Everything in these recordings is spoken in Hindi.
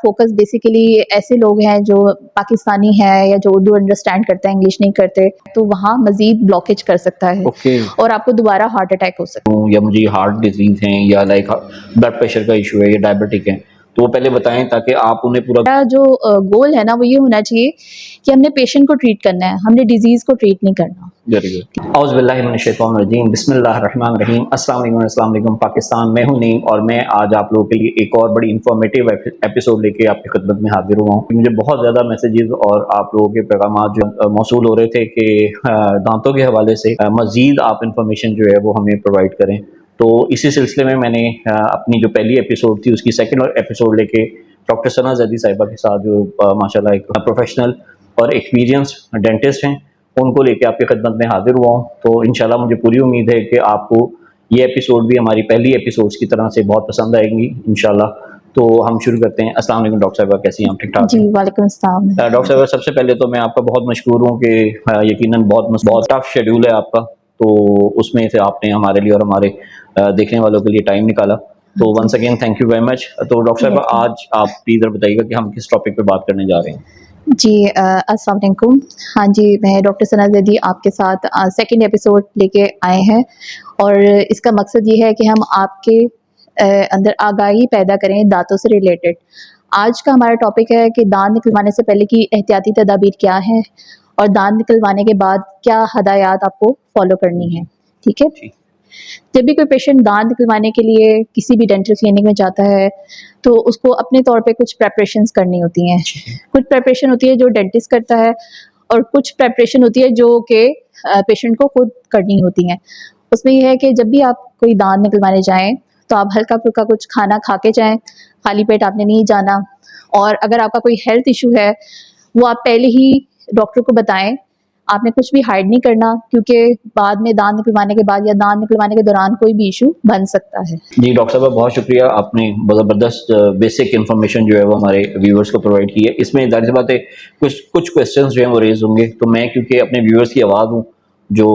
फोकस बेसिकली ऐसे लोग हैं जो पाकिस्तानी है या जो उर्दू अंडरस्टैंड करते हैं, इंग्लिश नहीं करते, तो वहाँ मजीद ब्लॉकेज कर सकता है ओके और आपको दोबारा हार्ट अटैक हो सकता है। या मुझे हार्ट डिजीज है या लाइक ब्लड प्रेशर का इशू है या डायबिटिक है, तो वो पहले बताएं ताकि आप उन्हें पूरा मेरा जो गोल है ना वो ये होना चाहिए कि हमने पेशेंट को ट्रीट करना है, हमने डिजीज को ट्रीट नहीं करना। Very good. औज़ बिल्लाहि मिनश शैतानिर रजीम, बिस्मिल्लाहिर रहमानिर रहीम। अस्सलाम वालेकुम पाकिस्तान, मैं हूं नईम और मैं आज आप लोगों के लिए एक और बड़ी इंफॉर्मेटिव एपिसोड लेके आपकी खिदमत में हाजिर हुआ हूं। मुझे बहुत ज़्यादा मैसेजेस और आप लोगों के पैगामात जो मौसूल हो रहे थे कि दांतों के हवाले से मज़ीद आप इंफॉर्मेशन जो है वो हमें प्रोवाइड करें। तो इसी सिलसिले में मैंने अपनी जो पहली एपिसोड थी उसकी सेकेंड एपिसोड लेके डॉक्टर सना जैदी साहिबा के साथ, जो माशाल्लाह एक प्रोफेशनल और एक्सपीरियंस डेंटिस्ट हैं, उनको लेके आपकी खिदमत में हाजिर हुआ हूँ। तो इंशाल्लाह मुझे पूरी उम्मीद है कि आपको ये एपिसोड भी हमारी पहली एपिसोड्स की तरह से बहुत पसंद आएंगी इंशाल्लाह। तो हम शुरू करते हैं। अस्सलाम वालेकुम डॉक्टर साहिबा, कैसी हैं आप? ठीक ठाक जी, हैं? वालेकुम अस्सलाम। डॉक्टर साहिबा, सबसे पहले तो मैं आपका बहुत मशकूर हूँ कि यकीनन बहुत टफ शेड्यूल है आपका, तो उसमें से आपने हमारे लिए और हमारे देखने वालों के लिए टाइम निकाला, तो once again thank you very much. तो डॉक्टर साहिबा, आज आप प्लीज़ बताइएगा कि हम किस टॉपिक पे बात करने जा रहे हैं? जी, अस्सलाम वालेकुम। हाँ जी, मैं डॉक्टर सना जैदी आपके साथ सेकंड एपिसोड लेके आए हैं और इसका मकसद ये है कि हम आपके अंदर आगाही पैदा करें दांतों से रिलेटेड। आज का हमारा टॉपिक है कि दांत निकलवाने से पहले की एहतियाती तदाबीर क्या है और दांत निकलवाने के बाद क्या हदायत आपको फॉलो करनी है। ठीक है? जी जब भी कोई पेशेंट दांत निकलवाने के लिए किसी भी डेंटल क्लिनिक में जाता है तो उसको अपने तौर पे कुछ प्रेपरेशंस करनी होती हैं। कुछ प्रेपरेशन होती है जो डेंटिस्ट करता है और कुछ प्रेपरेशन होती है जो कि पेशेंट को खुद करनी होती हैं। उसमें यह है कि जब भी आप कोई दांत निकलवाने जाएं तो आप हल्का फुल्का कुछ खाना खा के जाएं, खाली पेट आपने नहीं जाना। और अगर आपका कोई हेल्थ इशू है वो आप पहले ही डॉक्टर को बताएं, आपने कुछ भी हाइड नहीं करना, क्योंकि बाद में दांत निकलवाने के बाद या दांत निकलवाने के दौरान कोई भी इशू बन सकता है। जी डॉक्टर साहब, बहुत शुक्रिया, आपने ज़बरदस्त बेसिक इन्फॉर्मेशन जो है वो हमारे व्यूअर्स को प्रोवाइड की है। इसमें ज़ाहिर सी बात है कुछ कुछ क्वेश्चंस जो हैं वो रेज होंगे, तो मैं क्योंकि अपने व्यूअर्स की आवाज़ हूँ, जो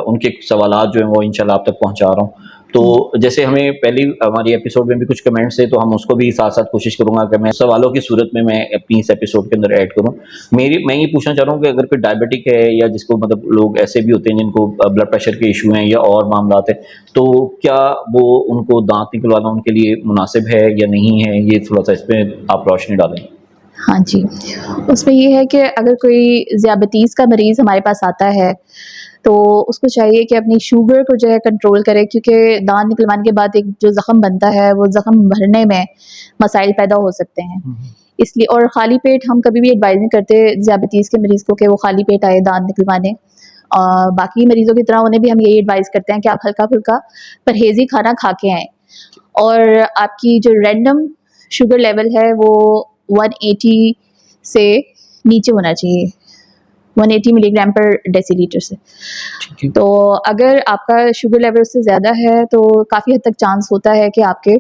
उनके सवालात जो हैं वो इंशाल्लाह आप तक पहुँचा रहा हूँ। तो जैसे हमें पहली हमारी एपिसोड में भी कुछ कमेंट्स थे, तो हम उसको भी साथ साथ कोशिश करूंगा कि मैं सवालों की सूरत में मैं अपनी इस एपिसोड के अंदर ऐड करूं। मैं ये पूछना चाह रहा हूँ कि अगर कोई डायबिटिक है या जिसको मतलब लोग ऐसे भी होते हैं जिनको ब्लड प्रेशर के इशू हैं या और मामला है, तो क्या वो उनको दांत निकलवाना उनके लिए मुनासिब है या नहीं है? ये थोड़ा सा इसमें आप रोशनी डालें। हाँ जी, उसमें ये है कि अगर कोई ज़ियाबतीस का मरीज़ हमारे पास आता है तो उसको चाहिए कि अपनी शुगर को जो है कंट्रोल करे, क्योंकि दांत निकलवाने के बाद एक जो ज़ख्म बनता है वो ज़ख्म भरने में मसाइल पैदा हो सकते हैं। इसलिए और खाली पेट हम कभी भी एडवाइस नहीं करते ज़ियाबतीस के मरीज़ को कि वो खाली पेट आए दांत निकलवाने। बाकी मरीज़ों की तरह उन्हें भी हम यही एडवाइस करते हैं कि आप हल्का फुल्का परहेजी खाना खा के आएँ और आपकी जो रैंडम शुगर लेवल है वो 180 से नीचे होना चाहिए, 180 मिलीग्राम पर डेसीलीटर से। ठीक है। तो अगर आपका शुगर लेवल उससे ज़्यादा है तो काफ़ी हद तक चांस होता है कि आपके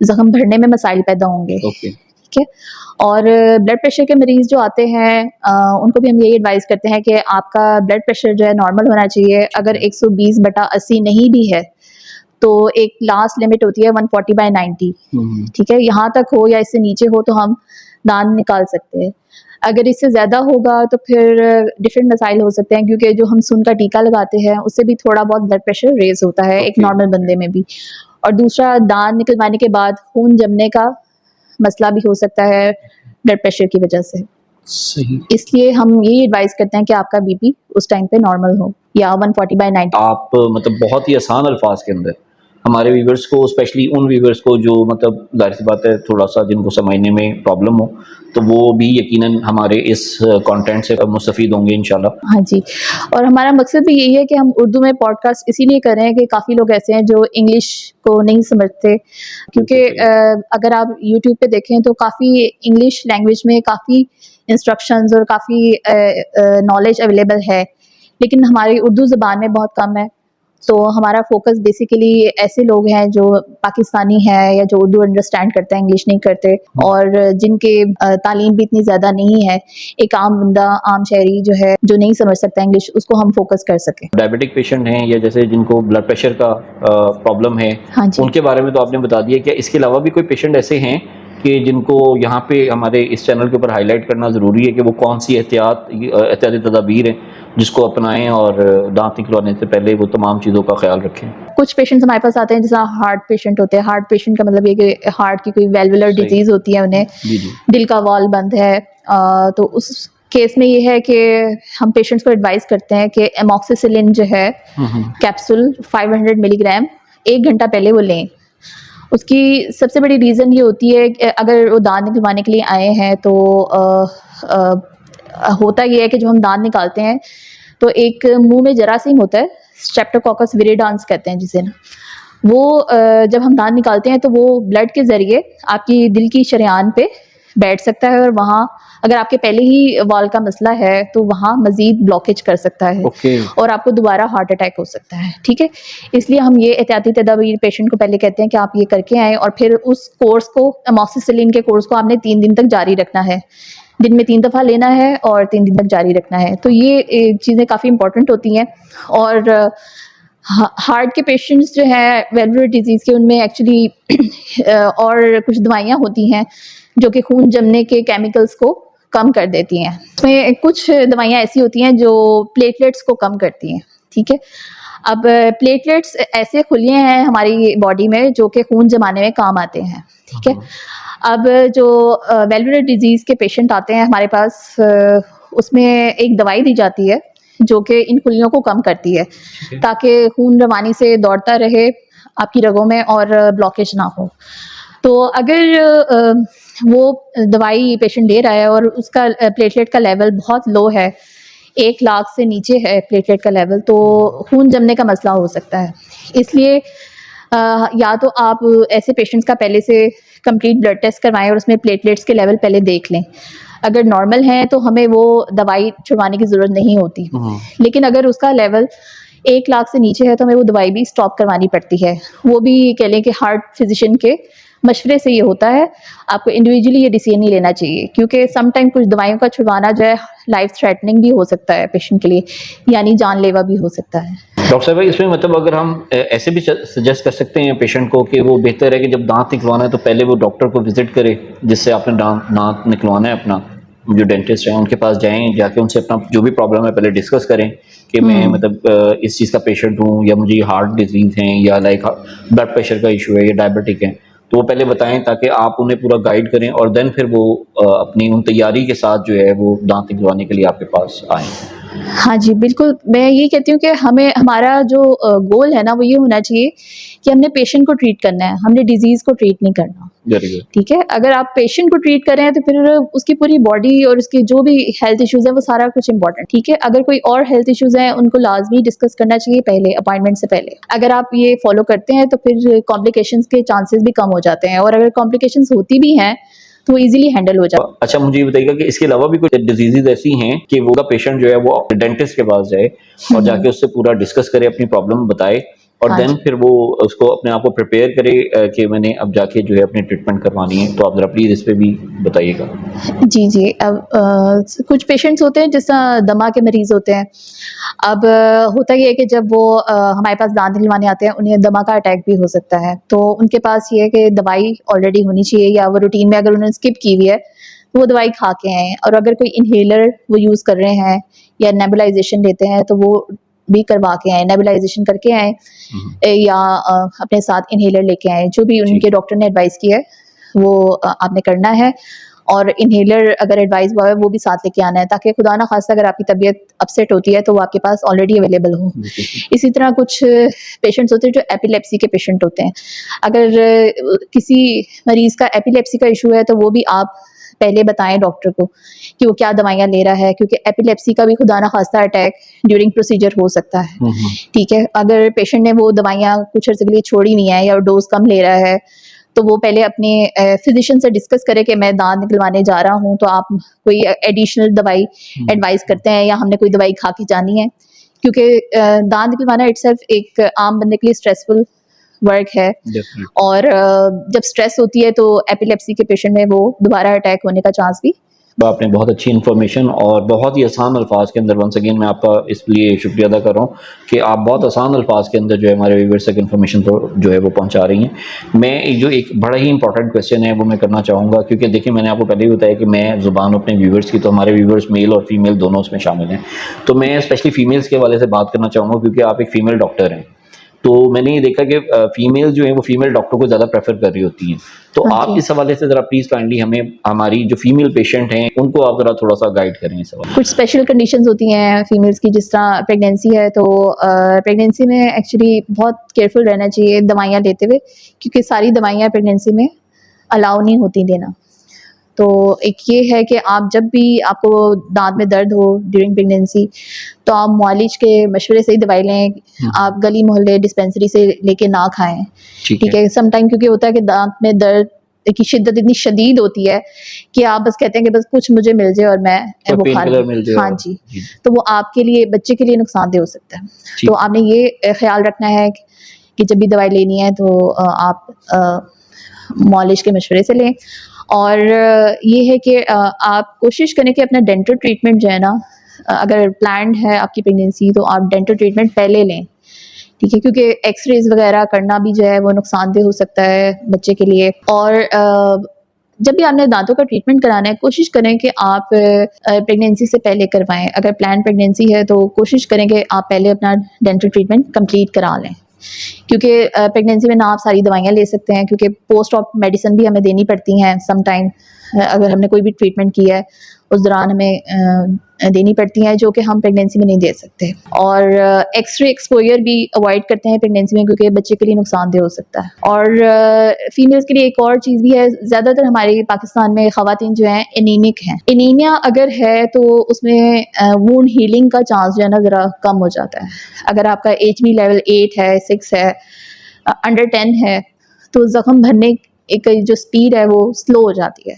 ज़ख्म भरने में मसाइल पैदा होंगे। ओके। ठीक है? और ब्लड प्रेशर के मरीज़ जो आते हैं उनको भी हम यही एडवाइस करते हैं कि आपका ब्लड प्रेशर जो है नॉर्मल होना चाहिए। अगर 120/80 नहीं भी है तो एक लास्ट लिमिट होती है 140/90। ठीक है? यहाँ तक हो या इससे नीचे हो तो हम दांत निकाल सकते हैं। अगर इससे ज़्यादा होगा तो फिर डिफरेंट मसाइल हो सकते हैं, क्योंकि जो हम सुन का टीका लगाते हैं उससे भी थोड़ा बहुत ब्लड प्रेशर रेज होता है एक नॉर्मल बंदे में भी। और दूसरा, दांत निकलवाने के बाद खून जमने का मसला भी हो सकता है ब्लड प्रेशर की वजह से। सही। इसलिए हम यही एडवाइस करते हैं कि आपका बीपी उस टाइम पे नॉर्मल हो या 140/90। आप मतलब बहुत ही आसान अल्फाज के अंदर हमारे व्यूवर्स को, स्पेशली उन व्यूवर्स को जो मतलब जाहिर सी बात है थोड़ा सा जिनको समझने में प्रॉब्लम हो, तो वो भी यकीनन हमारे इस कंटेंट से मुस्तफ़ीद होंगे इंशाल्लाह। हाँ जी, और हमारा मकसद भी यही है कि हम उर्दू में पॉडकास्ट इसीलिए कर रहे हैं कि काफ़ी लोग ऐसे हैं जो इंग्लिश को नहीं समझते, क्योंकि अगर आप यूट्यूब पे देखें तो काफ़ी इंग्लिश लैंग्वेज में काफ़ी इंस्ट्रक्शंस और काफ़ी नॉलेज अवेलेबल है, लेकिन हमारी उर्दू ज़बान में बहुत कम है। तो हमारा फ़ोकस बेसिकली ऐसे लोग हैं जो पाकिस्तानी हैं या जो उर्दू अंडरस्टैंड करते हैं, इंग्लिश नहीं करते और जिनके तालीम भी इतनी ज़्यादा नहीं है। एक आम बंदा, आम शहरी जो है, जो नहीं समझ सकता इंग्लिश, उसको हम फ़ोकस कर सकें। डायबिटिक पेशेंट हैं या जैसे जिनको ब्लड प्रेशर का प्रॉब्लम है, हाँ जी। उनके बारे में तो आपने बता दिया। क्या इसके अलावा भी कोई पेशेंट ऐसे हैं कि जिनको यहाँ पे हमारे इस चैनल के ऊपर हाईलाइट करना ज़रूरी है कि वो कौन सी एहतियाती तदाबीर हैं जिसको अपनाएं और दांत निकलवाने से पहले वो तमाम चीज़ों का ख्याल रखें? कुछ पेशेंट्स हमारे पास आते हैं जैसा हार्ट पेशेंट होते हैं। हार्ट पेशेंट का मतलब ये कि हार्ट की कोई वैल्वुलर सही। डिजीज़ होती है उन्हें, जी, जी। दिल का वॉल्व बंद है। तो उस केस में ये है कि हम पेशेंट्स को एडवाइस करते हैं कि एमॉक्सिसिलिन जो है कैप्सूल 500 मिलीग्राम 1 घंटा पहले वो लें। उसकी सबसे बड़ी रीज़न ये होती है कि अगर वो दाँत निकलवाने के लिए आए हैं तो होता ये है कि जब हम दाँत निकालते हैं तो एक मुँह में जरासीम होता है, स्ट्रेप्टोकोकस विरिडांस कहते हैं जिसे ना। वो जब हम दाँत निकालते हैं तो वो ब्लड के ज़रिए आपकी दिल की शरेआन पे बैठ सकता है और वहाँ अगर आपके पहले ही वॉल का मसला है तो वहाँ मज़ीद ब्लॉकेज कर सकता है ओके। और आपको दोबारा हार्ट अटैक हो सकता है, ठीक है? इसलिए हम ये एहतियाती तदाबीर पेशेंट को पहले कहते हैं कि आप ये करके आएँ और फिर उस कोर्स को, एमॉक्सिसिलिन के कोर्स को आपने 3 दिन तक जारी रखना है। दिन में 3 दफ़ा लेना है और 3 दिन तक जारी रखना है। तो ये चीज़ें काफ़ी इम्पोर्टेंट होती हैं और हार्ट के पेशेंट्स जो हैं वैल्वुलर डिजीज़ के, उनमें एक्चुअली और कुछ दवाइयाँ होती हैं जो कि खून जमने के केमिकल्स को कम कर देती हैं। उसमें कुछ दवाइयाँ ऐसी होती हैं जो प्लेटलेट्स को कम करती हैं, ठीक है? अब प्लेटलेट्स ऐसे खुलिये हैं हमारी बॉडी में जो कि खून जमाने में काम आते हैं, ठीक है? अब जो वैल्वुलर डिजीज़ के पेशेंट आते हैं हमारे पास, उसमें एक दवाई दी जाती है जो कि इन खुलियों को कम करती है ताकि खून रवानी से दौड़ता रहे आपकी रगों में और ब्लॉकेज ना हो। तो अगर वो दवाई पेशेंट ले रहा है और उसका प्लेटलेट का लेवल बहुत लो है, 1 लाख से नीचे है प्लेटलेट का लेवल, तो खून जमने का मसला हो सकता है। इसलिए या तो आप ऐसे पेशेंट्स का पहले से कंप्लीट ब्लड टेस्ट करवाएँ और उसमें प्लेटलेट्स के लेवल पहले देख लें। अगर नॉर्मल हैं तो हमें वो दवाई छुड़वाने की ज़रूरत नहीं होती। लेकिन अगर उसका लेवल 1 लाख से नीचे है तो हमें वो दवाई भी स्टॉप करवानी पड़ती है। वो भी कह लें कि हार्ट फिजिशियन के मशवरे से ये होता है। आपको इंडिविजुअली ये डिसीजन नहीं लेना चाहिए क्योंकि सम टाइम कुछ दवाइयों का छुड़वाना जो है लाइफ थ्रेटनिंग भी हो सकता है पेशेंट के लिए, यानी जानलेवा भी हो सकता है। डॉक्टर साहब इसमें मतलब अगर हम ऐसे भी सजेस्ट कर सकते हैं पेशेंट को कि वो बेहतर है कि जब दांत निकलवाना है तो पहले वो डॉक्टर को विजिट करे, जिससे आपने दांत निकलवाना है अपना, जो डेंटिस्ट हैं उनके पास जाएं, जाके उनसे अपना जो भी प्रॉब्लम है पहले डिस्कस करें कि मैं मतलब इस चीज़ का पेशेंट हूँ या मुझे हार्ट डिजीज़ है या लाइक ब्लड प्रेशर का इशू है या डायबिटिक है, तो वो पहले बताएं ताकि आप उन्हें पूरा गाइड करें और देन फिर वो अपनी उन तैयारी के साथ जो है वो दांत निकलवाने के लिए आपके पास आएँ। हाँ जी, बिल्कुल। मैं ये कहती हूँ कि हमारा जो गोल है ना वो ये होना चाहिए कि हमने पेशेंट को ट्रीट करना है, हमने डिज़ीज़ को ट्रीट नहीं करना। Very good. ठीक है? अगर आप पेशेंट को ट्रीट कर रहे हैं तो फिर उसकी पूरी बॉडी और उसके जो भी हेल्थ इश्यूज़ हैं वो सारा कुछ इम्पोर्टेंट, ठीक है? अगर कोई और हेल्थ इश्यूज़ हैं उनको लाज़मी डिस्कस करना चाहिए पहले, अपॉइंटमेंट से पहले। अगर आप ये फॉलो करते हैं तो फिर कॉम्प्लिकेशंस के चांसेस भी कम हो जाते हैं और अगर कॉम्प्लिकेशंस होती भी हैं तो वो ईज़िली हैंडल हो जाता है। अच्छा मुझे ये बताइएगा कि इसके अलावा भी कुछ डिजीज़ेज़ ऐसी हैं कि वो पेशेंट जो है वो डेंटिस्ट के पास जाए और जाके उससे पूरा डिस्कस करे, अपनी प्रॉब्लम बताए और हाँ देन जी। फिर वो उसको अपने आप को प्रिपेयर करे कि मैंने अब जाके जो है अपनी ट्रीटमेंट करवानी है। तो आप ज़रा प्लीज़ इस पे भी बताइएगा। जी, जी। अब कुछ पेशेंट्स होते हैं जिस दमा के मरीज़ होते हैं। अब होता ये है कि जब वो हमारे पास दाँत निकलवाने आते हैं, उन्हें दमा का अटैक भी हो सकता है। तो उनके पास ये है कि दवाई ऑलरेडी होनी चाहिए या वो रूटीन में अगर उन्होंने स्किप की हुई है, तो वो दवाई खा के आएँ और अगर कोई इन्हेलर वो यूज़ कर रहे हैं या नेबुलाइज़ेशन लेते हैं, तो वो भी करवा के आएँ, नेबुलाइज़ेशन करके आएँ या अपने साथ इन्हेलर लेके आएँ। जो भी उनके डॉक्टर ने एडवाइस किया है, वो आपने करना है और इन्हेलर अगर एडवाइस हुआ है वो भी साथ लेके आना है ताकि खुदा ना खास्ता अगर आपकी तबीयत अपसेट होती है तो वो आपके पास ऑलरेडी अवेलेबल हो। इसी तरह कुछ पेशेंट्स होते हैं जो एपिलेप्सी के पेशेंट होते हैं। अगर किसी मरीज़ का एपिलेप्सी का इशू है तो वो भी आप पहले बताएं डॉक्टर को कि वो क्या दवाइयाँ ले रहा है क्योंकि एपिलेप्सी का भी खुदा ना खास्ता अटैक ड्यूरिंग प्रोसीजर हो सकता है। ठीक है? अगर पेशेंट ने वो दवाइयाँ कुछ अर्से के लिए छोड़ी नहीं है या डोज कम ले रहा है तो वो पहले अपने फिजिशियन से डिस्कस करे कि मैं दांत निकलवाने जा रहा हूँ तो आप कोई एडिशनल दवाई एडवाइस करते हैं या हमने कोई दवाई खा के जानी है क्योंकि दांत निकलवाना इटसेल्फ एक आम बंदे के लिए स्ट्रेसफुल वर्क है। डेफिनेटली। और जब स्ट्रेस होती है तो एपिलेप्सी के पेशेंट में वो दोबारा अटैक होने का चांस भी। आपने बहुत अच्छी इन्फॉर्मेशन और बहुत ही आसान अल्फाज के अंदर, वंस अगेन मैं आपका इसलिए शुक्रिया अदा कर रहा हूँ कि आप बहुत आसान अल्फाज के अंदर जो है हमारे व्यूअर्स तक इन्फॉर्मेशन जो है वो पहुँचा रही हैं। मैं जो एक बड़ा ही इंपॉर्टेंट क्वेश्चन है वो मैं करना चाहूँगा, क्योंकि देखिए मैंने आपको पहले ही बताया कि मैं ज़ुबान अपने व्यूअर्स की, तो हमारे व्यूअर्स मेल और फीमेल दोनों उसमें शामिल हैं। तो मैं स्पेशली फ़ीमेल्स के हवाले से बात करना चाहूँगा, क्योंकि आप एक फ़ीमेल डॉक्टर हैं। तो मैंने ये देखा कि फीमेल जो है वो फीमेल डॉक्टर को ज़्यादा प्रेफर कर रही होती हैं। तो हाँ आप जी। इस हवाले से ज़रा प्लीज़ काइंडली हमें, हमारी जो फीमेल पेशेंट हैं उनको आप ज़रा थोड़ा सा गाइड करें इस हवाले कुछ स्पेशल कंडीशंस होती हैं फीमेल्स की, जिस तरह प्रेगनेंसी है तो प्रेगनेंसी में एक्चुअली बहुत केयरफुल रहना चाहिए दवाइयाँ लेते हुए, क्योंकि सारी दवाइयाँ प्रेगनेंसी में अलाउ नहीं होती देना। तो एक ये है कि आप जब भी आपको दांत में दर्द हो ड्यूरिंग प्रेगनेंसी तो आप मुआलिज के मशवरे से ही दवाई लें। आप गली मोहल्ले डिस्पेंसरी से लेके ना खाएं, ठीक ठीक है। है। समटाइम क्योंकि होता है कि दांत में दर्द की शिद्दत इतनी शदीद होती है कि आप बस कहते हैं कि बस कुछ मुझे मिल जाए और मैं कोई वो पेन खा किलर लूँ। मिल जाए हाँ और जी। जी, तो वो आपके लिए, बच्चे के लिए नुकसानदेह हो सकता है। तो ठीक है। आपने ये ख्याल रखना है कि जब भी दवाई लेनी है तो आप मुआलिज के मशवरे से लें। और ये है कि आप कोशिश करें कि अपना डेंटल ट्रीटमेंट जो है ना, अगर प्लान्ड है आपकी प्रेगनेंसी तो आप डेंटल ट्रीटमेंट पहले लें, ठीक है। क्योंकि एक्सरेज वगैरह करना भी जो है वो नुकसानदेह हो सकता है बच्चे के लिए। और जब भी आपने दांतों का ट्रीटमेंट कराना है कोशिश करें कि आप प्रेगनेंसी से पहले करवाएं। अगर प्लान प्रेगनेंसी है तो कोशिश करें कि आप पहले अपना डेंटल ट्रीटमेंट कंप्लीट करा लें, क्योंकि प्रेगनेंसी में ना आप सारी दवाइयाँ ले सकते हैं, क्योंकि पोस्ट ऑप मेडिसिन भी हमें देनी पड़ती हैं सम टाइम। अगर हमने कोई भी ट्रीटमेंट किया है उस दौरान हमें देनी पड़ती हैं, जो कि हम प्रेगनेंसी में नहीं दे सकते। और एक्सरे एक्सपोजर भी अवॉइड करते हैं प्रेगनेंसी में, क्योंकि बच्चे के लिए नुकसानदेह हो सकता है। और फीमेल्स के लिए एक और चीज़ भी है, ज़्यादातर हमारे पाकिस्तान में ख़वातीन जो हैं एनीमिक हैं। एनीमिया अगर है तो उसमें वुंड हीलिंग का चांस जो है ना ज़रा कम हो जाता है। अगर आपका HB लेवल 8 है, 6 है, अंडर 10 है, तो ज़ख्म भरने एक जो स्पीड है वो स्लो हो जाती है।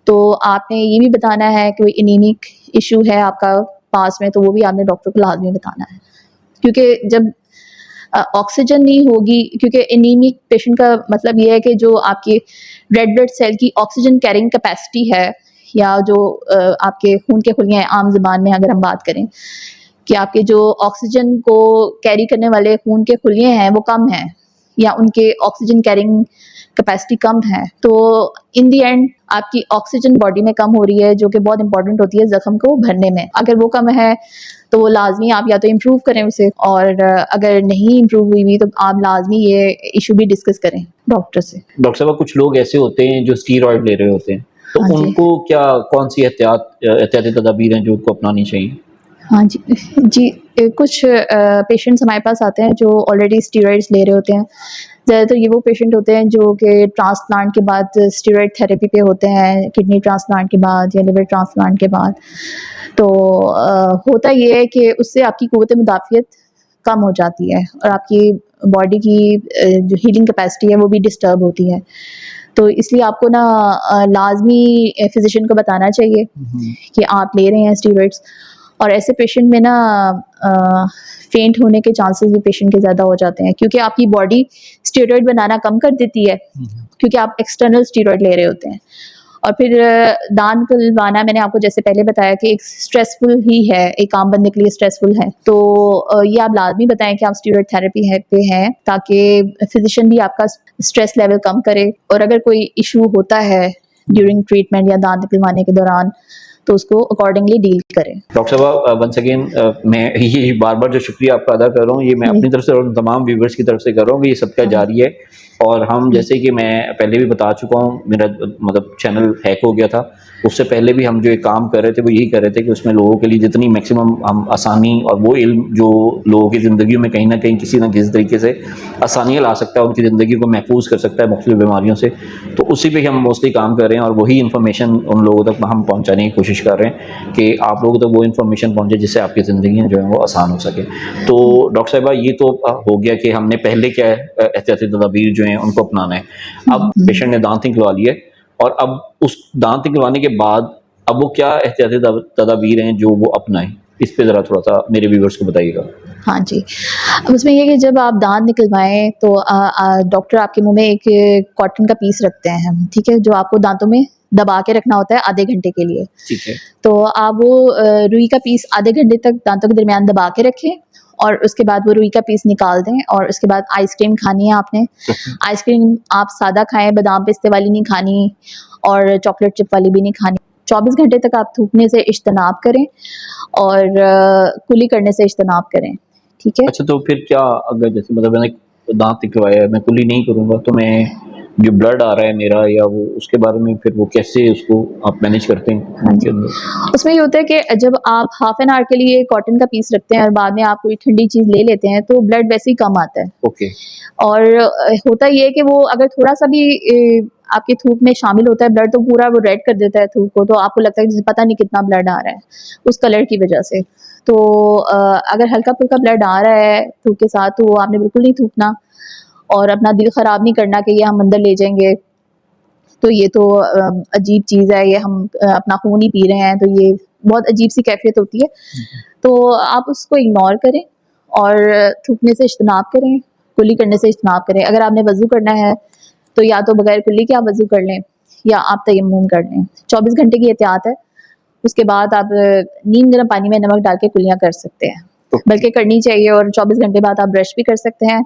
तो आपने ये भी बताना है कि एनीमिक इशू है आपका पास में, तो वो भी आपने डॉक्टर को लाजमी बताना है। क्योंकि जब ऑक्सीजन नहीं होगी, क्योंकि एनीमिक पेशेंट का मतलब ये है कि जो आपकी रेड ब्लड सेल की ऑक्सीजन कैरिंग कैपेसिटी है, या जो आपके खून के खुलियाँ हैं, आम ज़बान में अगर हम बात करें कि आपके जो ऑक्सीजन को कैरी करने वाले खून के खुलिये हैं वो कम हैं, या उनके ऑक्सीजन कैरिंग कैपेसिटी कम है, तो इन दी एंड आपकी ऑक्सीजन बॉडी में कम हो रही है, जो कि बहुत इंपॉर्टेंट होती है जख्म को भरने में। अगर वो कम है तो वो लाजमी आप या तो इम्प्रूव करें उसे, और अगर नहीं इम्प्रूव हुई तो आप लाजमी ये इशू भी डिस्कस करें डॉक्टर से। डॉक्टर साहब, कुछ लोग ऐसे होते हैं जो स्टीरॉयड ले रहे होते हैं, तो हाँ जी। उनको क्या, कौन सी एहतियाती तदाबीर हैं जो उनको अपनानी चाहिए? हाँ जी। जी, कुछ पेशेंट्स हमारे पास आते हैं जो ऑलरेडी स्टेरॉइड्स ले रहे होते हैं। ज़्यादातर ये वो पेशेंट होते हैं जो कि ट्रांसप्लांट के बाद स्टेरॉइड थेरेपी पे होते हैं, किडनी ट्रांसप्लांट के बाद या लिवर ट्रांसप्लांट के बाद। तो होता ये है कि उससे आपकी क़ुव्वत मुदाफ़ियत कम हो जाती है और आपकी बॉडी की जो हीलिंग कैपेसिटी है वो भी डिस्टर्ब होती है। तो इसलिए आपको ना लाज़मी फ़िज़िशियन को बताना चाहिए कि आप ले रहे हैं स्टेरॉइड्स। और ऐसे पेशेंट में ना फेंट होने के चांसेस भी पेशेंट के ज़्यादा हो जाते हैं, क्योंकि आपकी बॉडी स्टेरॉइड बनाना कम कर देती है, क्योंकि आप एक्सटर्नल स्टेरॉइड ले रहे होते हैं। और फिर दांत निकलवाना मैंने आपको जैसे पहले बताया कि एक स्ट्रेसफुल ही है, एक आम बंदे के लिए स्ट्रेसफुल है। तो ये आप लाजमी बताएं कि आप स्टेरॉइड थेरेपी पे हैं, ताकि फिजिशियन भी आपका स्ट्रेस लेवल कम करे, और अगर कोई इशू होता है ड्यूरिंग ट्रीटमेंट या दांत निकलवाने के दौरान तो उसको अकॉर्डिंगली डील करें। डॉक्टर साहब, वंस अगेन मैं ये बार-बार जो शुक्रिया आपका अदा कर रहा हूँ, ये मैं अपनी तरफ से और तमाम व्यूअर्स की तरफ से कर रहा हूँ कि ये सदका जारी है। और हम, जैसे कि मैं पहले भी बता चुका हूँ, मेरा मतलब चैनल हैक हो गया था, उससे पहले भी हम जो एक काम कर रहे थे वो यही कर रहे थे कि उसमें लोगों के लिए जितनी मैक्सिमम हम आसानी और वो इल्म जो लोगों की ज़िंदगी में कहीं ना कहीं किसी न किसी तरीके से आसानियाँ ला सकता है, उनकी ज़िंदगी को महफूज कर सकता है मुख्तलिफ बीमारियों से, तो उसी पे हम मोस्टली काम कर रहे हैं और वही इन्फॉर्मेशन उन लोगों तक हम पहुँचाने की कोशिश कर रहे हैं कि आप लोगों तक वो इन्फॉर्मेशन पहुँचे जिससे आपकी ज़िंदगी जो है वो आसान हो सके। तो डॉक्टर साहिबा, ये तो हो गया कि हमने पहले क्या एहतियाती तदाबीर जो हैं उनको अपनाना है। अब पेशेंट ने दांत निकलवा लिए और अब उस दांत निकलवाने के बाद अब वो क्या एहतियाती तदाबीर हैं जो वो अपनाएं? इस पे ज़रा थोड़ा-सा मेरे व्यूअर्स को बताइएगा। हाँ जी। अब उसमें ये है कि जब आप दाँत निकलवाएँ तो डॉक्टर आपके मुँह में एक कॉटन का पीस रखते हैं, ठीक है? जो आपको दाँतों में दबा के रखना होता है आधे घंटे के लिए। ठीक है। तो आप वो रुई का पीस आधे घंटे तक दाँतों के दरमियान दबा के रखें और उसके बाद वो रुई का पीस निकाल दें और उसके बाद आइसक्रीम खानी है आपने। आइसक्रीम आप सादा खाएँ, बादाम पिस्ते वाली नहीं खानी और चॉकलेट चिप वाली भी नहीं खानी। 24 घंटे तक आप थूकने से इज्तनाब करें और कुली करने से इज्तनाब करें, ठीक है? अच्छा, तो फिर क्या अगर जैसे मतलब मैंने दाँत निकलवाया है, मैं कुली नहीं करूँगा तो मैं जो ब्लड आ रहा है मेरा या वो उसके बारे में फिर वो कैसे उसको आप मैनेज करते हैं हाँ उनके जी। अंदर? उसमें ये होता है कि जब आप हाफ एन आवर के लिए कॉटन का पीस रखते हैं और बाद में आप कोई ठंडी चीज़ ले लेते हैं, तो ब्लड वैसे ही कम आता है। ओके। और होता ये है कि वो अगर थोड़ा-सा भी आपके थूक में शामिल होता है ब्लड तो पूरा वो रेड कर देता है थूक को, तो आपको लगता है जैसे पता नहीं कितना ब्लड आ रहा है, उस कलर की वजह से। तो अगर हल्का-फुल्का ब्लड आ रहा है थूक के साथ तो आपने बिल्कुल नहीं थूकना और अपना दिल ख़राब नहीं करना कि ये हम अंदर ले जाएँगे। तो ये तो अजीब चीज़ है, ये हम अपना खून ही पी रहे हैं, तो ये बहुत अजीब-सी कैफ़ियत होती है। तो आप उसको इग्नोर करें और थूकने से इज्तनाब करें, कुल्ली करने से इज्तनाब करें। अगर आपने वज़ू करना है, तो या तो बगैर कुल्ली के आप वज़ू कर लें या आप तयम्मुम कर लें। 24 घंटे की एहतियात है, उसके बाद आप नीम गर्म पानी में नमक डाल के कुल्लियाँ कर सकते हैं। बल्कि करनी चाहिए और 24 घंटे बाद आप ब्रश भी कर सकते हैं।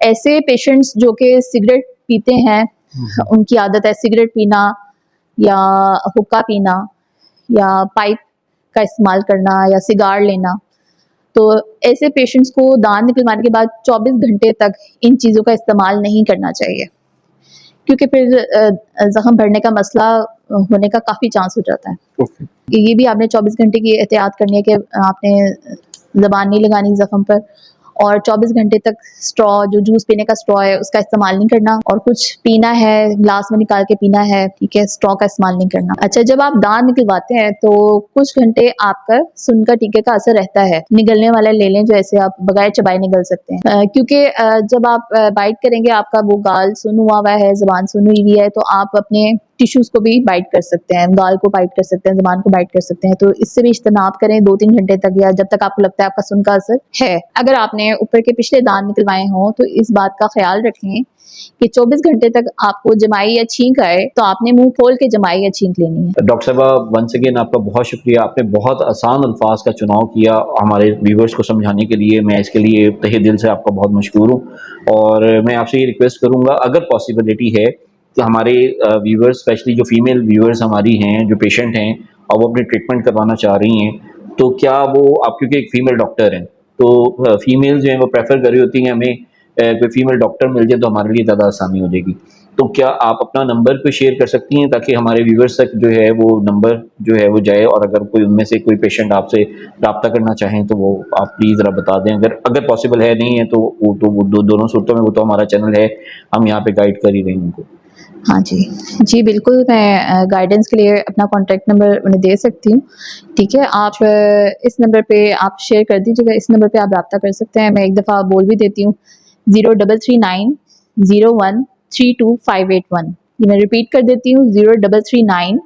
ऐसे पेशेंट्स जो कि सिगरेट पीते हैं, उनकी आदत है सिगरेट पीना या हुक्का पीना या पाइप का इस्तेमाल करना या सिगार लेना, तो ऐसे पेशेंट्स को दाँत निकलवाने के बाद 24 घंटे तक इन चीज़ों का इस्तेमाल नहीं करना चाहिए, क्योंकि फिर ज़ख्म भरने का मसला होने का काफ़ी चांस हो जाता है। ओके। ये भी आपने 24 घंटे की एहतियात करनी है कि आपने ज़बान नहीं लगानी ज़ख्म पर और 24 घंटे तक स्ट्रॉ जो जूस पीने का स्ट्रॉ है उसका इस्तेमाल नहीं करना और कुछ पीना है ग्लास में निकाल के पीना है, ठीक है, स्ट्रॉ का इस्तेमाल नहीं करना। अच्छा, जब आप दाँत निकलवाते हैं तो कुछ घंटे आपका सुन का टीके का असर रहता है। निगलने वाला ले लें जो ऐसे आप बगैर चबाए निगल सकते हैं, क्योंकि जब आप बाइट करेंगे आपका वो गाल सुन्न हुआ है, ज़बान सुन्न हुई हुई है, तो आप अपने टिश्यूज़ को भी बाइट कर सकते हैं, गाल को बाइट कर सकते हैं, ज़बान को बाइट कर सकते हैं। तो इससे भी इज्तनाब करें 2-3 घंटे तक या जब तक आपको लगता है आपका सुन का असर है। अगर आपने ऊपर के पिछले दाँत निकलवाए हों तो इस बात का ख़्याल रखें कि 24 घंटे तक आपको जमाई या छींक आए तो आपने मुँह खोल के जमाई या छींक लेनी है। डॉक्टर साहिबा, वंस अगेन आपका बहुत शुक्रिया। आपने बहुत आसान अल्फाज का चुनाव किया हमारे व्यूवर्स को समझाने के लिए। मैं इसके लिए तहे दिल से आपका बहुत मशकूर हूँ और मैं आपसे ये रिक्वेस्ट करूँगा, अगर पॉसिबिलिटी है कि हमारे व्यूवर्स, स्पेशली जो फीमेल व्यूवर्स हमारी हैं, जो पेशेंट हैं और वो अपनी ट्रीटमेंट करवाना चाह रही हैं, तो क्या वो आप, क्योंकि एक फ़ीमेल डॉक्टर हैं, तो फीमेल जो हैं वो प्रेफर कर रही होती हैं हमें कोई फीमेल डॉक्टर मिल जाए तो हमारे लिए ज़्यादा आसानी हो जाएगी। तो क्या आप अपना नंबर पे शेयर कर सकती हैं ताकि हमारे व्यूवर्स तक जो है वो नंबर जो है वो जाए, और अगर कोई उनमें से कोई पेशेंट आपसे रब्ता करना चाहें तो वो आप प्लीज़ ज़रा बता दें। अगर अगर पॉसिबल है, नहीं है तो वो दोनों सूरतों में वो तो हमारा चैनल है, हम यहाँ पे गाइड कर ही रहे हैं उनको। हाँ जी। जी, बिल्कुल मैं गाइडेंस के लिए अपना कॉन्टैक्ट नंबर उन्हें दे सकती हूँ, ठीक है? आप इस नंबर पे आप शेयर कर दीजिएगा, इस नंबर पे आप रब्ता कर सकते हैं। मैं एक दफ़ा बोल भी देती हूँ 0339 01 32581। ये मैं रिपीट कर देती हूँ 0339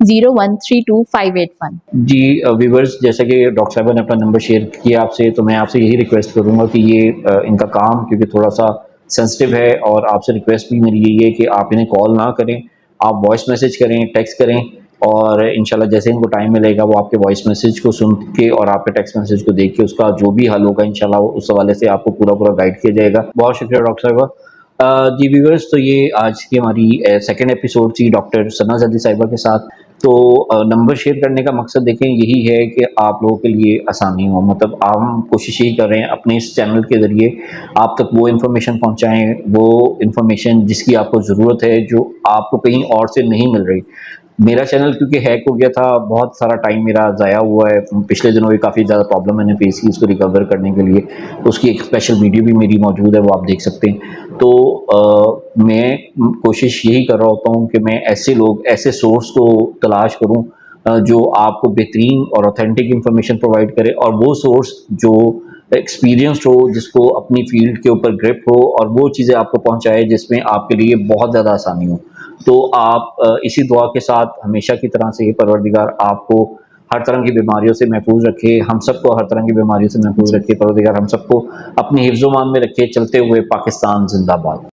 01 32581। जी व्यूवर्स, जैसा कि डॉक्टर साहब ने अपना नंबर शेयर किया आपसे, तो मैं आपसे यही रिक्वेस्ट करूँगा कि ये इनका काम क्योंकि थोड़ा-सा सेंसिटिव है, और आपसे रिक्वेस्ट भी मेरी यही है कि आप इन्हें कॉल ना करें, आप वॉइस मैसेज करें, टेक्स्ट करें, और इंशाल्लाह जैसे इनको टाइम मिलेगा वो आपके वॉइस मैसेज को सुन के और आपके टेक्स्ट मैसेज को देख के उसका जो भी हल होगा इंशाल्लाह उस हवाले से आपको पूरा-पूरा गाइड किया जाएगा। बहुत शुक्रिया डॉक्टर साहिबा। जी व्यूवर्स, तो ये आज की हमारी सेकंड एपिसोड थी डॉक्टर सना जदी साहिबा के साथ। तो नंबर शेयर करने का मकसद देखें यही है कि आप लोगों के लिए आसानी हो, मतलब हम कोशिश यही कर रहे हैं अपने इस चैनल के ज़रिए आप तक वो इन्फॉर्मेशन पहुंचाएं, वो इन्फॉर्मेशन जिसकी आपको ज़रूरत है, जो आपको कहीं और से नहीं मिल रही। मेरा चैनल क्योंकि हैक हो गया था, बहुत सारा टाइम मेरा ज़ाया हुआ है, पिछले दिनों भी काफ़ी ज़्यादा प्रॉब्लम मैंने फेस की इसको रिकवर करने के लिए। उसकी एक स्पेशल वीडियो भी मेरी मौजूद है, वो आप देख सकते हैं। तो मैं कोशिश यही कर रहा होता हूँ कि मैं ऐसे लोग, ऐसे सोर्स को तलाश करूँ जो आपको बेहतरीन और ऑथेंटिक इंफॉर्मेशन प्रोवाइड करे, और वो सोर्स जो एक्सपीरियंस्ड हो, जिसको अपनी फील्ड के ऊपर ग्रिप हो, और वो चीज़ें आपको पहुँचाए जिसमें आपके लिए बहुत ज़्यादा आसानी हो। तो आप इसी दुआ के साथ हमेशा की तरह से परवरदिगार आपको हर तरह की बीमारियों से महफूज रखे, हम सबको हर तरह की बीमारियों से महफूज जी। रखे, परवरदिगार हम सबको अपनी हिफ्ज़-ओ-मान में रखे। चलते हुए पाकिस्तान ज़िंदाबाद।